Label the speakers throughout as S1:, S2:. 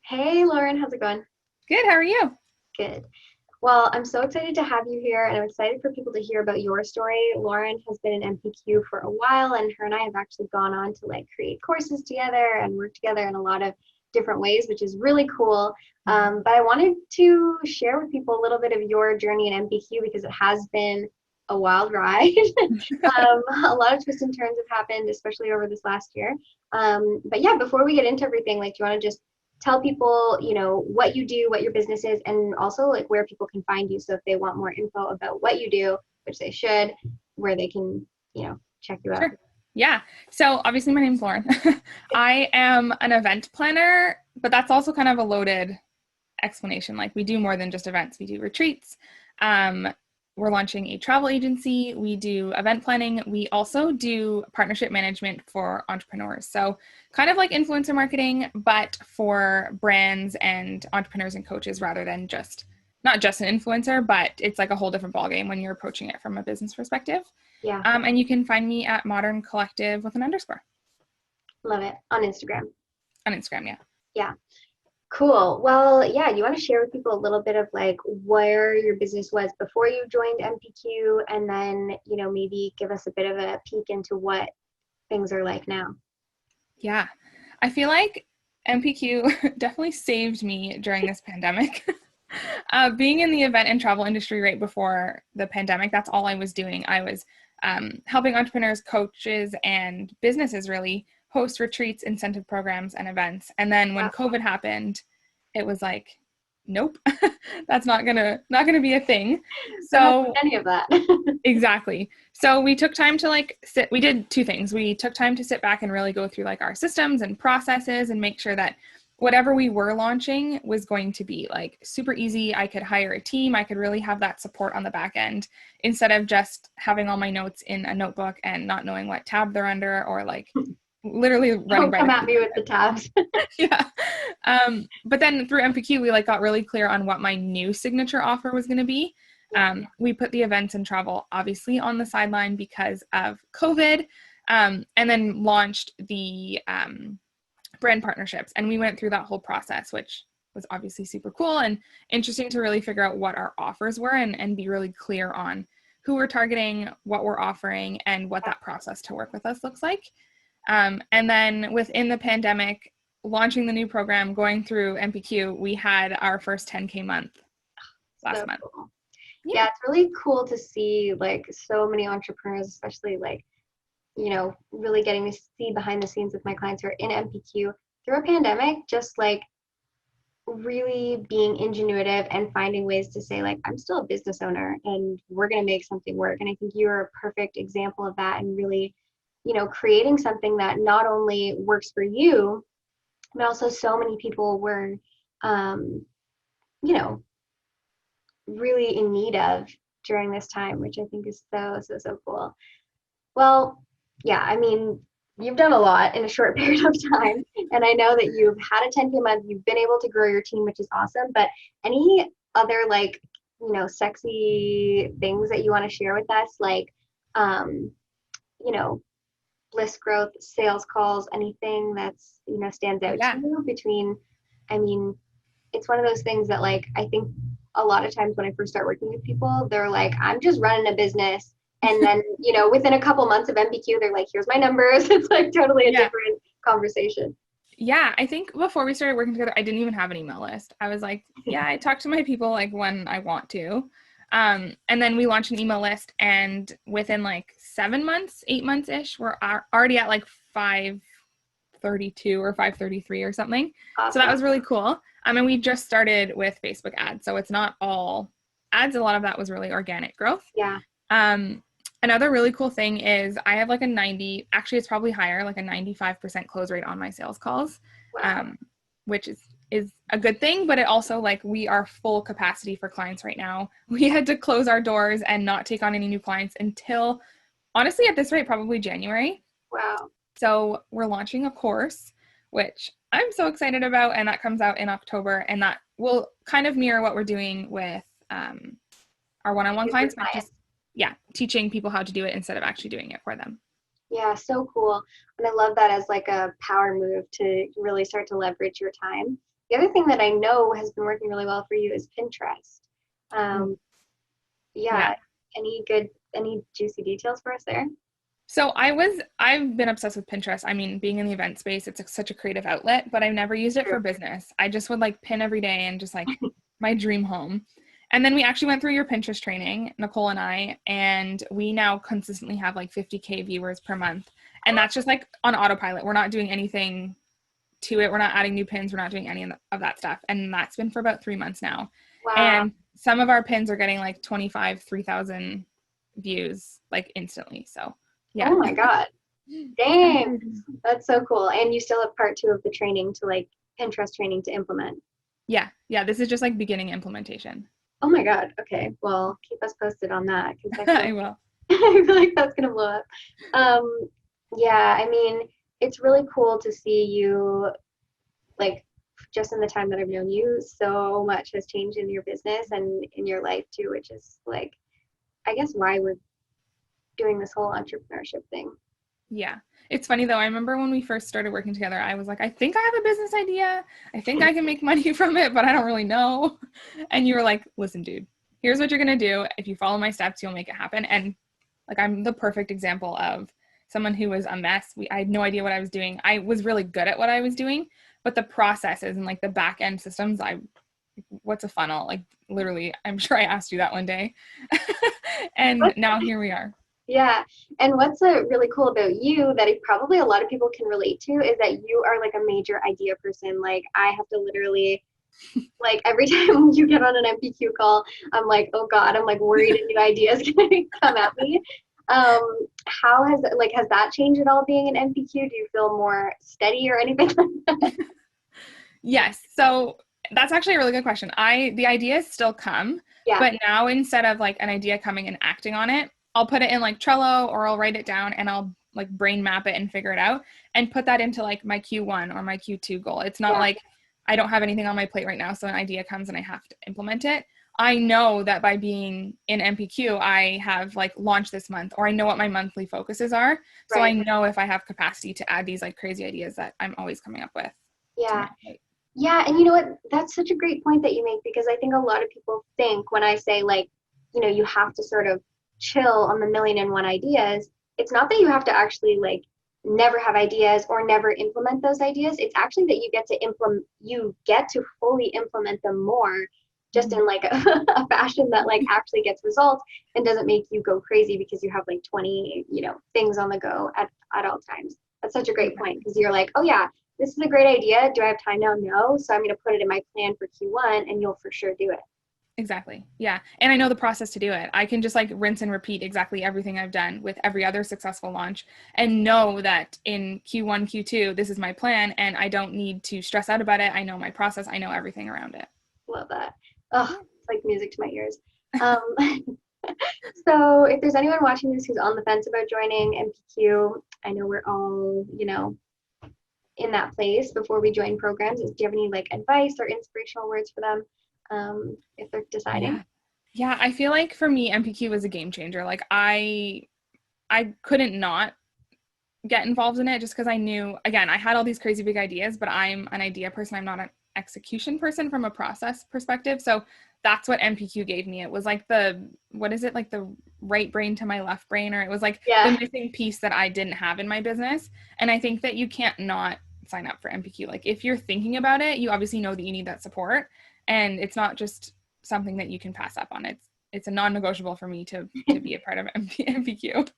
S1: Hey Lauren, how's it going?
S2: Good. How are you?
S1: Good. Well, I'm so excited to have you here, and I'm excited for people to hear about your story. Lauren has been in MPQ for a while, and her and I have actually gone on to like create courses together and work together in a lot of different ways, which is really cool. But I wanted to share with people a little bit of your journey in MPQ because it has been a wild ride. A lot of twists and turns have happened, especially over this last year. But yeah, before we get into everything, like, do you want to just tell people, what you do, what your business is, and also like where people can find you. So if they want more info about what you do, which they should, where they can, check you out.
S2: Sure. Yeah. So obviously my name's Lauren. I am an event planner, but that's also kind of a loaded explanation. Like we do more than just events. We do retreats. Um, we're launching a travel agency. We do event planning. We also do partnership management for entrepreneurs. So kind of like influencer marketing, but for brands and entrepreneurs and coaches rather than just not just an influencer, but it's like a whole different ballgame when you're approaching it from a business perspective.
S1: Yeah,
S2: And you can find me at Modern Collective with an underscore
S1: love it on Instagram.
S2: on Instagram. Yeah.
S1: Yeah, cool. Well, yeah, you want to share with people a little bit of like where your business was before you joined MPQ, and then, maybe give us a bit of a peek into what things are like now.
S2: Yeah. I feel like MPQ definitely saved me during this pandemic. Being in the event and travel industry right before the pandemic, that's all I was doing. I was helping entrepreneurs, coaches, and businesses really host retreats, incentive programs, and events. And then when
S1: Wow,
S2: COVID happened, it was like, nope, that's not gonna be a thing.
S1: we're not doing
S2: So
S1: any of that.
S2: exactly. So we took time to like sit, we did two things. We took time to sit back and really go through like our systems and processes and make sure that whatever we were launching was going to be like super easy. I could hire a team. I could really have that support on the back end instead of just having all my notes in a notebook and not knowing what tab they're under or like literally running
S1: Don't
S2: by
S1: come
S2: the
S1: at
S2: seat
S1: me
S2: of
S1: with the
S2: it.
S1: tabs.
S2: Yeah. But then through MPQ, we like got really clear on what my new signature offer was going to be.
S1: Yeah.
S2: We put the events and travel obviously on the sideline because of COVID, and then launched the brand partnerships. And we went through that whole process, which was obviously super cool and interesting to really figure out what our offers were and be really clear on who we're targeting, what we're offering, and what that process to work with us looks like. And then within the pandemic, launching the new program, going through MPQ, we had our first 10K month
S1: So
S2: last month.
S1: cool.
S2: Yeah.
S1: Yeah, it's really cool to see like so many entrepreneurs, especially like, really getting to see behind the scenes with my clients who are in MPQ through a pandemic, just like really being ingenuitive and finding ways to say like, I'm still a business owner and we're going to make something work. And I think you're a perfect example of that, and really, creating something that not only works for you, but also so many people were, um, you know, really in need of during this time, which I think is so, so, so cool. Well, yeah, I mean, you've done a lot in a short period of time. And I know that you've had a 10K month, you've been able to grow your team, which is awesome. But any other like, sexy things that you want to share with us? Like, um, you know, list growth, sales calls, anything that's, stands out to
S2: Yeah.
S1: you between, I mean, it's one of those things that like I think a lot of times when I first start working with people, they're like, I'm just running a business. And then, within a couple months of MPQ, they're like, here's my numbers. It's like totally a
S2: Yeah.
S1: different conversation.
S2: Yeah. I think before we started working together, I didn't even have an email list. I was like, yeah, I talk to my people like when I want to. And then we launched an email list, and within like 7 months, 8 months ish, we're already at like 532 or 533 or something. So that
S1: Awesome.
S2: was really cool. And we just started with Facebook ads. So it's not all ads. A lot of that was really organic growth.
S1: Yeah.
S2: Um, Another really cool thing is I have like a 90, actually it's probably higher, like a 95% close rate on my sales calls,
S1: Wow.
S2: um, which is a good thing, but it also like we are full capacity for clients right now. We had to close our doors and not take on any new clients until honestly at this rate, probably January.
S1: Wow.
S2: So we're launching a course, which I'm so excited about, and that comes out in October, and that will kind of mirror what we're doing with our one-on-one
S1: With your
S2: clients, but
S1: clients.
S2: just yeah, teaching people how to do it instead of actually doing it for them.
S1: Yeah, so cool. And I love that as like a power move to really start to leverage your time. The other thing that I know has been working really well for you is Pinterest.
S2: Mm.
S1: Um,
S2: Yeah.
S1: yeah, any juicy details for us there?
S2: So I've been obsessed with Pinterest. I mean, being in the event space, it's such a creative outlet, but I've never used it
S1: True.
S2: for business. I just would like pin every day and just like my dream home. And then we actually went through your Pinterest training, Nicole and I, and we now consistently have like 50K viewers per month. And that's just like on autopilot. We're not doing anything to it. We're not adding new pins. We're not doing any of that stuff. And that's been for about 3 months now.
S1: Wow.
S2: And some of our pins are getting like 25, 3,000 views like instantly. So yeah.
S1: Oh my God. Dang. That's so cool. And you still have part two of the training to like Pinterest training to implement.
S2: Yeah. Yeah. This is just like beginning implementation.
S1: Oh my God. Okay. Well, keep us posted on that because
S2: I will.
S1: I feel like that's gonna blow up. Um, yeah, I mean, it's really cool to see you like just in the time that I've known you, so much has changed in your business and in your life too, which is like I guess why we're doing this whole entrepreneurship thing.
S2: Yeah. It's funny though. I remember when we first started working together, I was like, I think I have a business idea. I think I can make money from it, but I don't really know. And you were like, listen, dude, here's what you're going to do. If you follow my steps, you'll make it happen. And like, I'm the perfect example of someone who was a mess. I had no idea what I was doing. I was really good at what I was doing, but the processes and like the back end systems, what's a funnel? Like literally, I'm sure I asked you that one day. And now here we are.
S1: Yeah. And what's really cool about you that probably a lot of people can relate to is that you are like a major idea person. Like I have to literally like every time you get on an MPQ call, I'm like, oh God, I'm like worried a new idea is gonna come at me. How has that changed at all being an MPQ? Do you feel more steady or anything like that?
S2: Yes. So that's actually a really good question. The ideas still come,
S1: Yeah.
S2: but now instead of like an idea coming and acting on it, I'll put it in like Trello or I'll write it down and I'll like brain map it and figure it out and put that into like my Q1 or my Q2 goal. It's not like I don't have anything on my plate right now, so an idea comes and I have to implement it. I know that by being in MPQ, I have like launched this month, or I know what my monthly focuses are. So I know if I have capacity to add these like crazy ideas that I'm always coming up with.
S1: Yeah. Yeah. And you know what? That's such a great point that you make because I think a lot of people think when I say like, you know, you have to sort of chill on the million and one ideas, it's not that you have to actually like never have ideas or never implement those ideas. It's actually that you get to fully implement them more just in like a fashion that like actually gets results and doesn't make you go crazy because you have like 20, you know, things on the go at all times. That's such a great point because you're like, oh yeah, this is a great idea. Do I have time now? No. So I'm going to put it in my plan for Q1 and you'll for sure do it.
S2: Exactly. Yeah. And I know the process to do it. I can just like rinse and repeat exactly everything I've done with every other successful launch and know that in Q1, Q2, this is my plan and I don't need to stress out about it. I know my process. I know everything around it.
S1: Love that. Oh, it's like music to my ears. So if there's anyone watching this who's on the fence about joining MPQ, I know we're all, you know, in that place before we join programs. Do you have any like advice or inspirational words for them if they're deciding?
S2: Yeah, I feel like for me, MPQ was a game changer. Like I couldn't not get involved in it just because I knew, again, I had all these crazy big ideas, but I'm an idea person. I'm not an execution person from a process perspective. So that's what MPQ gave me. It was like what is it? Like the right brain to my left brain, or it was like the missing piece that I didn't have in my business. And I think that you can't not sign up for MPQ. Like if you're thinking about it, you obviously know that you need that support. And it's not just something that you can pass up on. It's a non-negotiable for me to be a part of MPQ.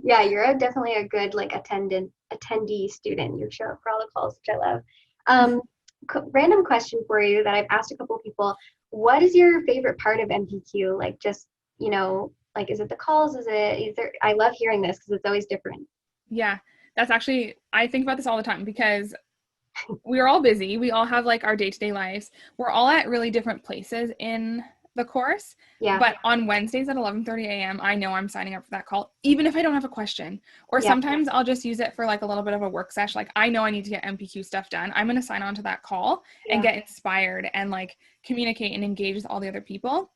S1: Yeah, you're definitely a good like attendee student. You show up for all the calls, which I love. Random question for you that I've asked a couple of people. What is your favorite part of MPQ? Like just, you know, like is it the calls? Is there, I love hearing this because it's always different.
S2: Yeah, that's actually, I think about this all the time because we're all busy. We all have like our day-to-day lives. We're all at really different places in the course.
S1: Yeah.
S2: But on Wednesdays at 11:30 a.m., I know I'm signing up for that call, even if I don't have a question. Or sometimes I'll just use it for like a little bit of a work session. Like I know I need to get MPQ stuff done. I'm going to sign on to that call and get inspired and like communicate and engage with all the other people.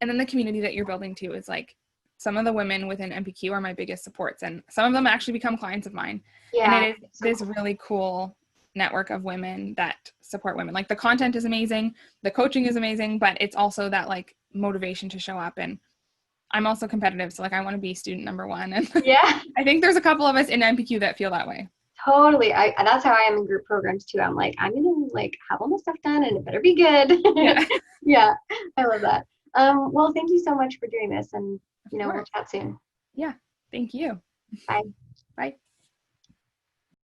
S2: And then the community that you're building too is like some of the women within MPQ are my biggest supports. And some of them actually become clients of mine.
S1: Yeah.
S2: And it is this really cool network of women that support women. Like the content is amazing, the coaching is amazing, but it's also that like motivation to show up. And I'm also competitive, so like I want to be student number one. And
S1: Yeah,
S2: I think there's a couple of us in NPQ that feel that way.
S1: totally. That's how I am in group programs too. I'm like, I'm gonna like have all my stuff done and it better be good.
S2: Yeah,
S1: Yeah, I love that. Well, thank you so much for doing this, and
S2: of
S1: we'll
S2: course.
S1: chat soon.
S2: Yeah, thank you.
S1: Bye.
S2: Bye.